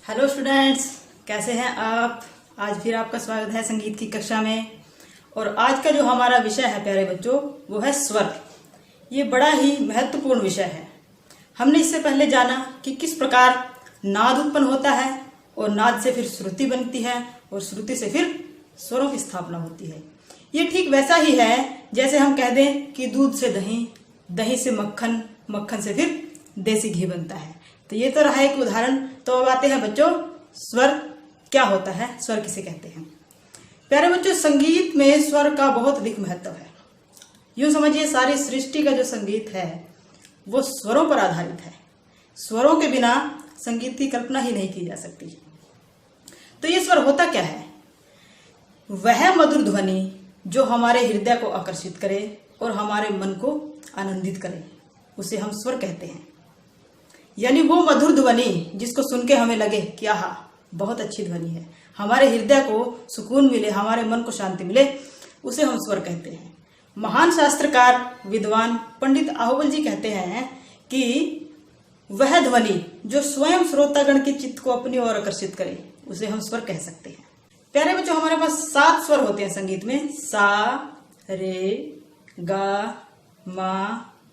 Hello students, कैसे हैं आप। आज फिर आपका स्वागत है संगीत की कक्षा में। और आज का जो हमारा विषय है प्यारे बच्चों, वो है स्वर। ये बड़ा ही महत्वपूर्ण विषय है। हमने इससे पहले जाना कि किस प्रकार नाद उत्पन्न होता है और नाद से फिर श्रुति बनती है और श्रुति से फिर स्वरों की स्थापना होती है। ये ठीक वैसा ही है जैसे हम कह दें कि दूध से दही, दही से मक्खन, मक्खन से फिर देसी घी बनता है। तो ये तो रहा एक उदाहरण। तो अब आते हैं बच्चों, स्वर क्या होता है, स्वर किसे कहते हैं। प्यारे बच्चों, संगीत में स्वर का बहुत अधिक महत्व है। यूं समझिए, सारी सृष्टि का जो संगीत है वो स्वरों पर आधारित है। स्वरों के बिना संगीत की कल्पना ही नहीं की जा सकती। तो ये स्वर होता क्या है? वह मधुर ध्वनि जो हमारे हृदय को आकर्षित करे और हमारे मन को आनंदित करे, उसे हम स्वर कहते हैं। यानी वो मधुर ध्वनि जिसको सुन के हमें लगे कि आहा, बहुत अच्छी ध्वनि है, हमारे हृदय को सुकून मिले, हमारे मन को शांति मिले, उसे हम स्वर कहते हैं। महान शास्त्रकार विद्वान पंडित आहुबल जी कहते हैं कि वह ध्वनि जो स्वयं श्रोतागण के चित्त को अपनी ओर आकर्षित करे, उसे हम स्वर कह सकते हैं। प्यारे बच्चों, हमारे पास 7 स्वर होते हैं संगीत में। सा, रे, गा, मा,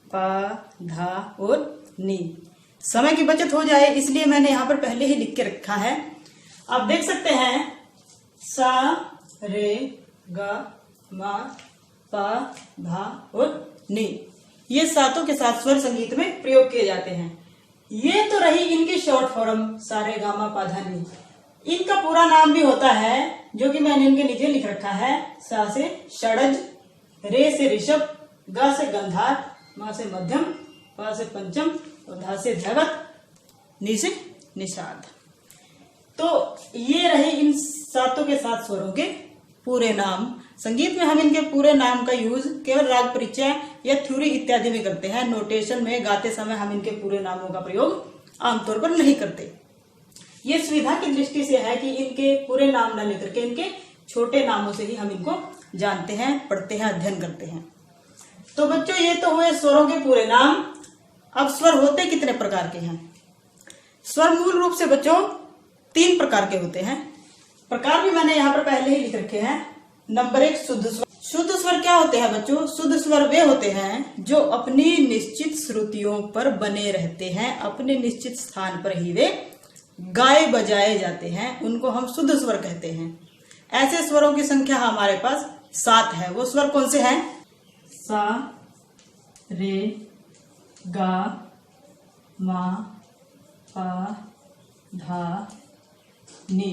पा, धा और नी। समय की बचत हो जाए इसलिए मैंने यहाँ पर पहले ही लिख के रखा है। आप देख सकते हैं, सा, रे, गा, मा, पा, धा और नी। ये सातों के सात स्वर संगीत में प्रयोग किए जाते हैं। ये तो रही इनकी शॉर्ट फॉर्म, सा रे गा मा पा धा नी। इनका पूरा नाम भी होता है जो कि मैंने इनके नीचे लिख रखा है। सा से षडज, रे से ऋषभ, गा से गंधार, मा से मध्यम, पा से पंचम और धा से धैवत, नी से निषाद। तो ये रहे इन सातों के सात स्वरों के पूरे नाम। संगीत में हम इनके पूरे नाम का यूज केवल राग परिचय या थ्योरी इत्यादि में करते हैं। नोटेशन में गाते समय हम इनके पूरे नामों का प्रयोग आमतौर पर नहीं करते। ये सुविधा की दृष्टि से है कि इनके पूरे नाम न लेकर के इनके छोटे नामों से ही हम इनको जानते हैं, पढ़ते हैं, अध्ययन करते हैं। तो बच्चों, ये तो हुए स्वरों के पूरे नाम। अब स्वर होते कितने प्रकार के हैं? स्वर मूल रूप से बच्चों 3 प्रकार के होते हैं। प्रकार भी मैंने यहाँ पर पहले ही लिख रखे हैं। नंबर 1, शुद्ध स्वर। शुद्ध स्वर क्या होते हैं बच्चों? शुद्ध स्वर वे होते हैं जो अपनी निश्चित श्रुतियों पर बने रहते हैं, अपने निश्चित स्थान पर ही वे गाए बजाए जाते हैं, उनको हम शुद्ध स्वर कहते हैं। ऐसे स्वरों की संख्या हमारे पास 7 है। वो स्वर कौन से हैं? सा, रे, गा, मा, पा, धा, नी।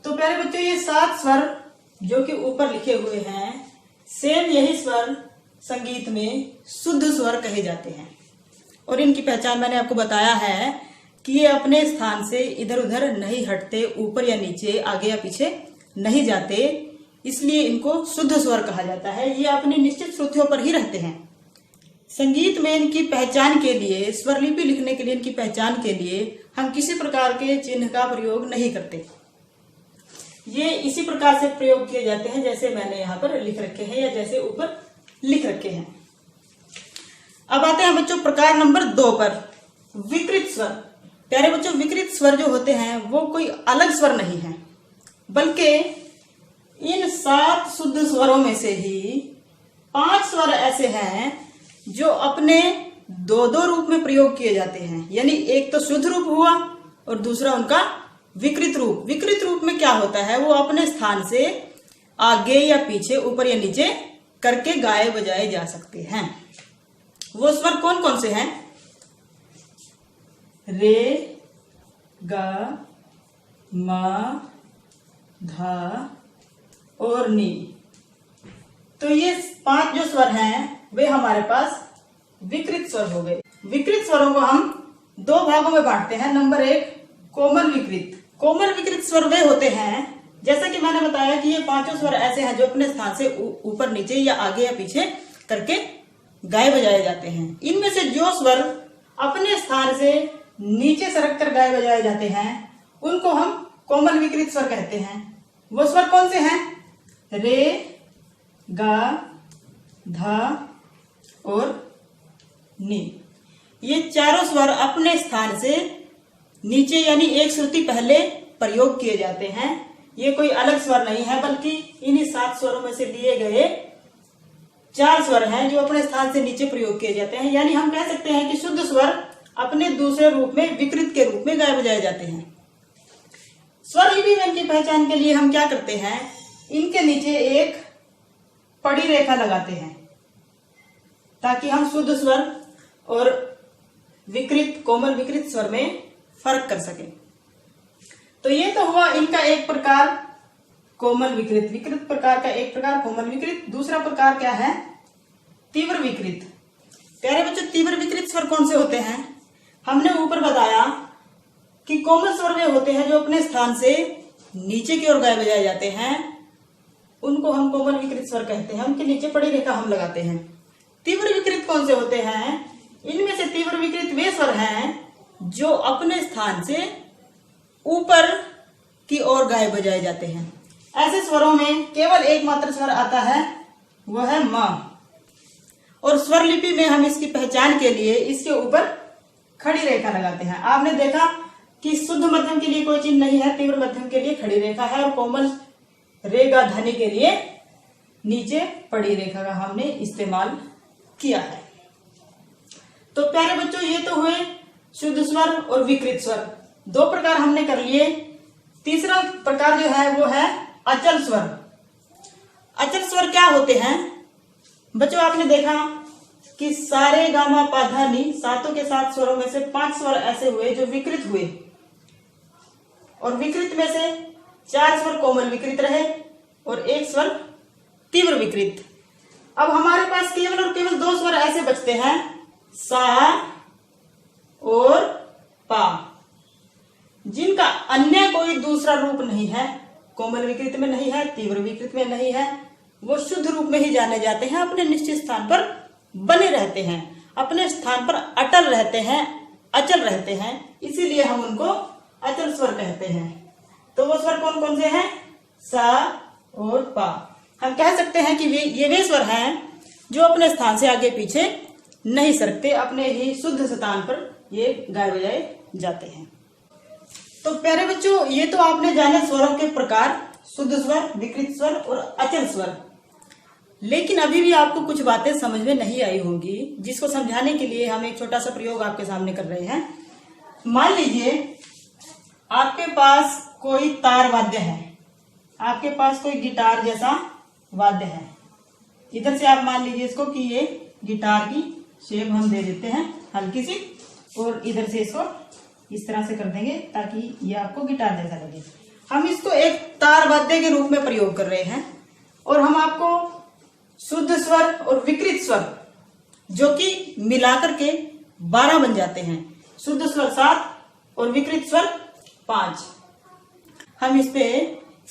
तो प्यारे बच्चों, ये 7 स्वर जो कि ऊपर लिखे हुए हैं, सेम यही स्वर संगीत में शुद्ध स्वर कहे जाते हैं। और इनकी पहचान मैंने आपको बताया है कि ये अपने स्थान से इधर उधर नहीं हटते, ऊपर या नीचे, आगे या पीछे नहीं जाते, इसलिए इनको शुद्ध स्वर कहा जाता है। ये अपनी निश्चित श्रुतियों पर ही रहते हैं। संगीत में इनकी पहचान के लिए, स्वर लिपि लिखने के लिए, इनकी पहचान के लिए हम किसी प्रकार के चिन्ह का प्रयोग नहीं करते। ये इसी प्रकार से प्रयोग किए जाते हैं जैसे मैंने यहाँ पर लिख रखे हैं या जैसे ऊपर लिख रखे हैं। अब आते हैं बच्चों प्रकार नंबर 2 पर, विकृत स्वर। प्यारे बच्चों, विकृत स्वर जो होते हैं वो कोई अलग स्वर नहीं है, बल्कि इन 7 शुद्ध स्वरों में से ही 5 स्वर ऐसे हैं जो अपने 2 रूप में प्रयोग किए जाते हैं। यानी एक तो शुद्ध रूप हुआ और दूसरा उनका विकृत रूप। विकृत रूप में क्या होता है? वो अपने स्थान से आगे या पीछे, ऊपर या नीचे करके गाए बजाए जा सकते हैं। वो स्वर कौन कौन से हैं? रे, गा, मा, धा और नी। तो ये 5 जो स्वर हैं वे हमारे पास विकृत स्वर हो गए। विकृत स्वरों को हम 2 भागों में बांटते हैं। नंबर 1, कोमल विकृत। कोमल विकृत स्वर वे होते हैं, जैसा कि मैंने बताया कि ये 5 स्वर ऐसे हैं जो अपने स्थान से ऊपर नीचे या आगे या पीछे करके गाए बजाए जाते हैं। इनमें से जो स्वर अपने स्थान से नीचे सरक कर गाए बजाए जाते हैं उनको हम कोमल विकृत स्वर कहते हैं। वो स्वर कौन से हैं? रे, गा, धा और नी। ये चारों स्वर अपने स्थान से नीचे यानी एक श्रुति पहले प्रयोग किए जाते हैं। ये कोई अलग स्वर नहीं है, बल्कि इन्हीं 7 स्वरों में से लिए गए 4 स्वर हैं जो अपने स्थान से नीचे प्रयोग किए जाते हैं। यानी हम कह सकते हैं कि शुद्ध स्वर अपने दूसरे रूप में विकृत के रूप में गाए बजाए जाते हैं। स्वर लिपि में इनकी पहचान के लिए हम क्या करते हैं, इनके नीचे एक पड़ी रेखा लगाते हैं ताकि हम शुद्ध स्वर और विकृत कोमल विकृत स्वर में फर्क कर सकें। तो ये तो हुआ इनका एक प्रकार कोमल विकृत, विकृत प्रकार का एक प्रकार कोमल विकृत। दूसरा प्रकार क्या है, तीव्र विकृत। प्यारे बच्चों, तीव्र विकृत स्वर कौन से होते हैं? हमने ऊपर बताया कि कोमल स्वर वे होते हैं जो अपने स्थान से नीचे की ओर गाए बजाए जाते हैं, उनको हम कोमल विकृत स्वर कहते हैं। उनके नीचे पड़ी रेखा हम लगाते हैं। तीव्र विकृत कौन से होते हैं? इनमें से तीव्र विकृत वे स्वर हैं जो अपने स्थान से ऊपर की ओर गाए बजाए जाते हैं। ऐसे स्वरों में केवल एकमात्र स्वर आता है, वह है म। और स्वर लिपि में हम इसकी पहचान के लिए इसके ऊपर खड़ी रेखा लगाते हैं। आपने देखा कि शुद्ध मध्यम के लिए कोई चिन्ह नहीं है, तीव्र मध्यम के लिए खड़ी रेखा है, और कोमल रेगा ध्वनि के लिए नीचे पड़ी रेखा का हमने इस्तेमाल किया है। तो प्यारे बच्चों, ये तो हुए शुद्ध स्वर और विकृत स्वर, 2 प्रकार हमने कर लिए। तीसरा प्रकार जो है वो है अचल स्वर। अचल स्वर क्या होते हैं बच्चों? आपने देखा कि सारे गामा पाधा नी 7 के 7 स्वरों में से 5 स्वर ऐसे हुए जो विकृत हुए, और विकृत में से 4 स्वर कोमल विकृत रहे और 1 स्वर तीव्र विकृत। अब हमारे पास केवल और केवल 2 स्वर ऐसे बचते हैं, सा और पा, जिनका अन्य कोई दूसरा रूप नहीं है, कोमल विकृत में नहीं है, तीव्र विकृत में नहीं है। वो शुद्ध रूप में ही जाने जाते हैं, अपने निश्चित स्थान पर बने रहते हैं, अपने स्थान पर अटल रहते हैं, अचल रहते हैं, इसीलिए हम उनको अचल स्वर कहते हैं। तो वो स्वर कौन कौन से हैं? सा और पा। हम कह सकते हैं कि ये वे स्वर हैं जो अपने स्थान से आगे पीछे नहीं सरकते, अपने ही शुद्ध स्थान पर ये गाए बजाए जाते हैं। तो प्यारे बच्चों, ये तो आपने जाने स्वरों के प्रकार, शुद्ध स्वर, विकृत स्वर और अचल स्वर। लेकिन अभी भी आपको कुछ बातें समझ में नहीं आई होंगी, जिसको समझाने के लिए हम एक छोटा सा प्रयोग आपके सामने कर रहे हैं। मान लीजिए आपके पास कोई तार वाद्य है, आपके पास कोई गिटार जैसा वाद्य है। इधर से आप मान लीजिए इसको कि ये गिटार की शेप हम दे देते हैं हल्की सी, और इधर से इसको इस तरह से कर देंगे ताकि ये आपको गिटार जैसा लगे। हम इसको एक तार वाद्य के रूप में प्रयोग कर रहे हैं, और हम आपको शुद्ध स्वर और विकृत स्वर जो कि मिलाकर के 12 बन जाते हैं, शुद्ध स्वर 7 और विकृत स्वर 5। हम इस पे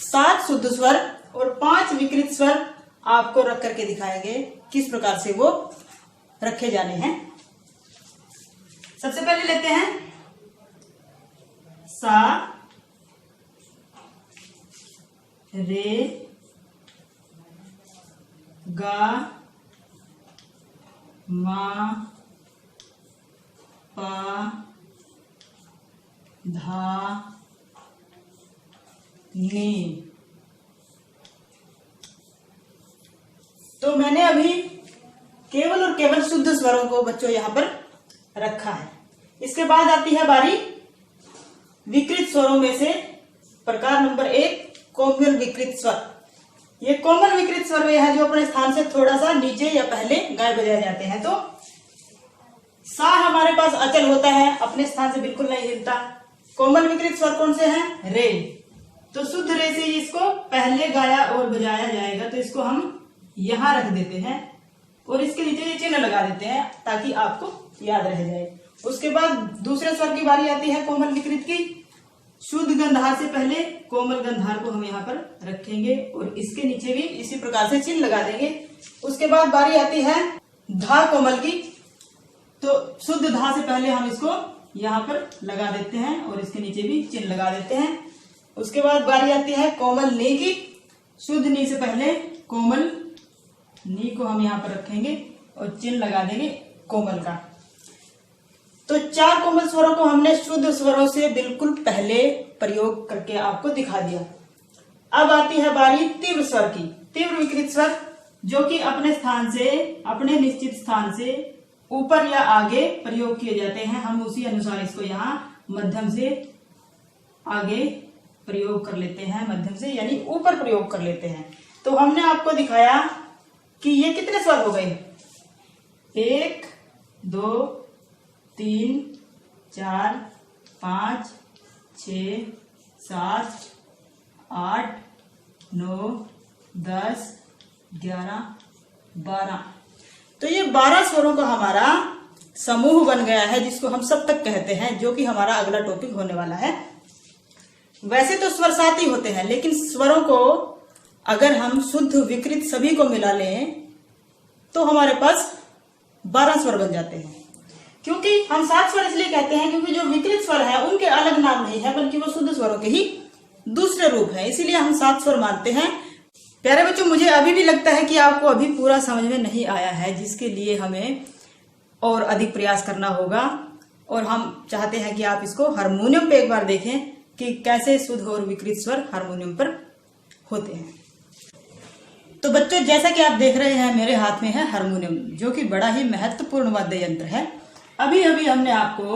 7 शुद्ध स्वर और 5 विकृत स्वर आपको रख करके दिखाएंगे किस प्रकार से वो रखे जाने हैं। सबसे पहले लेते हैं सा, रे, गा, मा, पा, धा, नी। तो मैंने अभी केवल और केवल शुद्ध स्वरों को बच्चों यहां पर रखा है। इसके बाद आती है बारी विकृत स्वरों में से प्रकार नंबर 1, कोमल विकृत स्वर। ये कोमल विकृत स्वर वे हैं जो अपने स्थान से थोड़ा सा नीचे या पहले गाए बजाए जाते हैं। तो सा हमारे पास अचल होता है, अपने स्थान से बिल्कुल नहीं हिलता। कोमल विकृत स्वर कौन से हैं? रे। तो शुद्ध रे से इसको पहले गाया और बजाया जाएगा, तो इसको हम यहां रख देते हैं और इसके नीचे ये चिन्ह लगा देते हैं ताकि आपको याद रह जाए। उसके बाद दूसरे स्वर की बारी आती है कोमल विकृत की। शुद्ध गंधार से पहले कोमल गंधार को हम यहाँ पर रखेंगे और इसके नीचे भी इसी प्रकार से चिन्ह लगा देंगे। उसके बाद बारी आती है धा कोमल की। तो शुद्ध धा से पहले हम इसको यहाँ पर लगा देते हैं और इसके नीचे भी चिन्ह लगा देते हैं। उसके बाद बारी आती है कोमल नी की। शुद्ध नी से पहले कोमल नी को हम यहाँ पर रखेंगे और चिन्ह लगा देंगे कोमल का। तो तो 4 कोमल स्वरों को हमने शुद्ध स्वरों से बिल्कुल पहले प्रयोग करके आपको दिखा दिया। अब आती है बारी तीव्र स्वर की। तीव्र विकृत स्वर जो कि अपने स्थान से, अपने निश्चित स्थान से ऊपर या आगे प्रयोग किए जाते हैं, हम उसी अनुसार इसको यहाँ मध्यम से आगे प्रयोग कर लेते हैं, मध्यम से यानी ऊपर प्रयोग कर लेते हैं। तो हमने आपको दिखाया कि ये कितने स्वर हो गए, 1 2 3 4 5 6 7 8 9 10 11 12। तो ये 12 स्वरों का हमारा समूह बन गया है, जिसको हम सप्तक कहते हैं, जो कि हमारा अगला टॉपिक होने वाला है। वैसे तो स्वर 7 ही होते हैं, लेकिन स्वरों को अगर हम शुद्ध विकृत सभी को मिला लें तो हमारे पास 12 स्वर बन जाते हैं। क्योंकि हम 7 स्वर इसलिए कहते हैं क्योंकि जो विकृत स्वर है उनके अलग नाम नहीं है, बल्कि वो शुद्ध स्वरों के ही दूसरे रूप है, इसीलिए हम 7 स्वर मानते हैं। प्यारे बच्चों, मुझे अभी भी लगता है कि आपको अभी पूरा समझ में नहीं आया है, जिसके लिए हमें और अधिक प्रयास करना होगा। और हम चाहते हैं कि आप इसको हारमोनियम पे एक बार देखें कि कैसे शुद्ध और विकृत स्वर हारमोनियम पर होते हैं। तो बच्चों, जैसा कि आप देख रहे हैं, मेरे हाथ में है हारमोनियम, जो कि बड़ा ही महत्वपूर्ण वाद्य यंत्र है। अभी अभी हमने आपको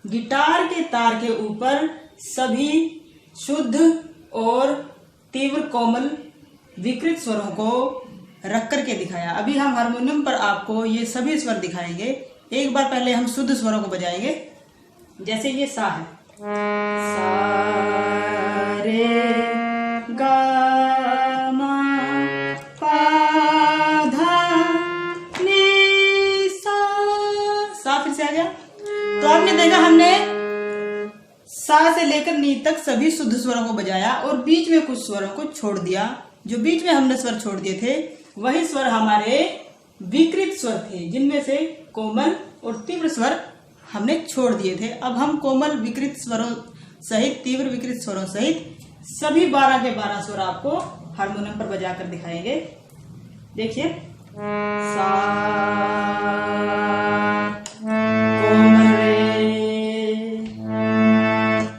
गिटार के तार के ऊपर सभी शुद्ध और तीव्र कोमल विकृत स्वरों को रख करके दिखाया। अभी हम हारमोनियम पर आपको ये सभी स्वर दिखाएंगे। एक बार पहले हम शुद्ध स्वरों को बजाएंगे। जैसे ये सा है, सा रे गा मा पा धा नी सा फिर से आ गया। तो आपने देखा हमने सा से लेकर नी तक सभी शुद्ध स्वरों को बजाया और बीच में कुछ स्वरों को छोड़ दिया। जो बीच में हमने स्वर छोड़ दिए थे वही स्वर हमारे विकृत स्वर थे, जिनमें से कोमल और तीव्र स्वर हमने छोड़ दिए थे। अब हम कोमल विकृत स्वरों सहित, तीव्र विकृत स्वरों सहित सभी 12 के 12 स्वर आपको हारमोनियम पर बजाकर दिखाएंगे। देखिए, सा कोमल रे,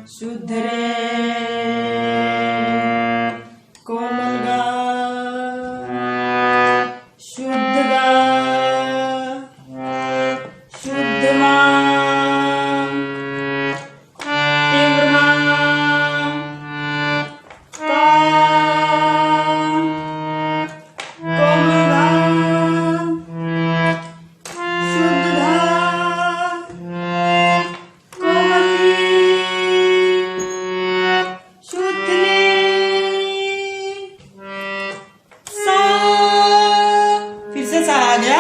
शुद्ध रे, कोमल गा, शुद्ध गा, शुद्ध मा, तीव्र मा, पा, कोमल धा, शुद्ध धा, कोमल नी, शुद्ध नी, सा। फिर से सा आ गया।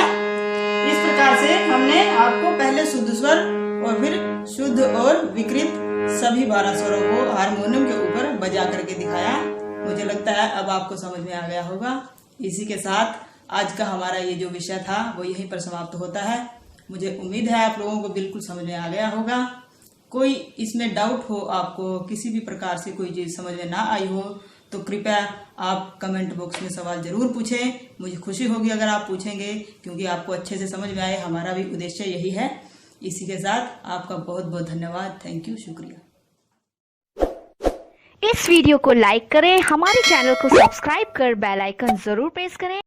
इस प्रकार से हमने आपको पहले शुद्ध स्वर और फिर शुद्ध और विकृत सभी 12 स्वरों को हारमोनियम के ऊपर बजा करके दिखाया। मुझे लगता है अब आपको समझ में आ गया होगा। इसी के साथ आज का हमारा ये जो विषय था वो यहीं पर समाप्त होता है। मुझे उम्मीद है आप लोगों को बिल्कुल समझ में आ गया होगा। कोई इसमें डाउट हो, आपको किसी भी प्रकार से कोई चीज समझ में ना आई हो, तो कृपया आप कमेंट बॉक्स में सवाल जरूर पूछें। मुझे खुशी होगी अगर आप पूछेंगे, क्योंकि आपको अच्छे से समझ में आए। हमारा भी उद्देश्य यही है। इसी के साथ आपका बहुत बहुत धन्यवाद। थैंक यू, शुक्रिया। इस वीडियो को लाइक करें, हमारे चैनल को सब्सक्राइब कर बेल आइकन जरूर प्रेस करें।